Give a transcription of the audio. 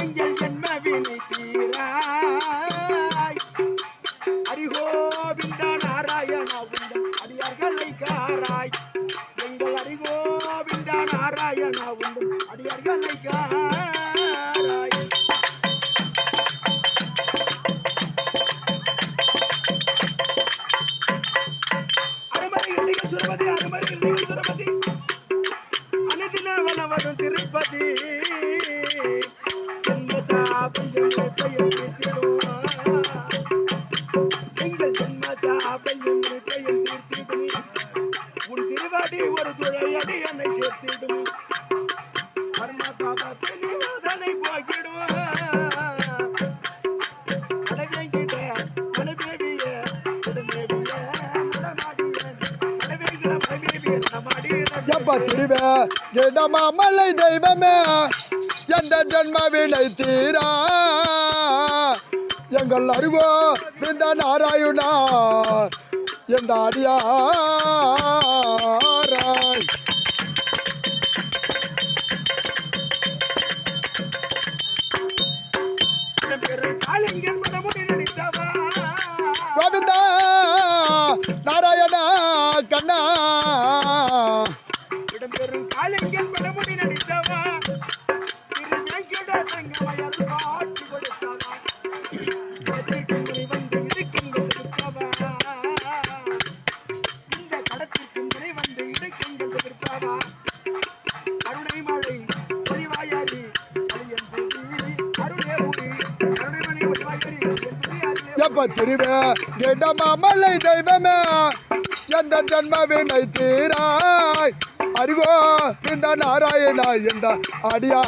எங்கள் ஜென்ம வினை தீராய் ஹரிகோவிந்த நாராயணா உந்தன் அடியார்களை காராய் எங்கள் ஹரிகோவிந்த நாராயணா உந்தன் அடியார்களை காராய் அனுமதி சுரபதி அனுதின வனவரும் திருப்பதி எங்கள் ஜென்ம சாபையும் பெயர் தீர்த்திடும் உன் திருவாடி ஒரு துறையடி என்னை சேர்த்திடும் கர்ம பாபத்தை நிவாதனை போக்கிடுவோம் அடவேங்கிட்ட மனபேபிய உடனேபிய நடமாடிய அடவேங்கிற மனபேபிய நடமாடிய எப்ப திருவே இடமா மலை தெய்வமே எந்த ஜென்ம வினை தீரா எங்கள் அறிவோ இந்த நாராயணா எந்த அடியாராய் கோவிந்தா நாராயணா கண்ணா இடம்பெறும் காலிங்கன் படமுடி நடித்தவா திருநெங்கிட தங்கமயல் காட்சி கொடுத்தவா கடத்திற்கு முனை வந்து இடுக்கெங்கள் விற்பவா இந்த கடத்திற்கு முனை வந்து இடுக்கெங்கள் விற்பவா கருணை மழை பொறிவாயாரி அழியன் பூதி அருளே ஊரி கருணைமணி பொறிவாயாரி எப்ப திருவே இடமா மலை தெய்வமே எந்த ஜென்ம வினை தீராய் அறிவோ இந்த நாராயணா எந்த அடியா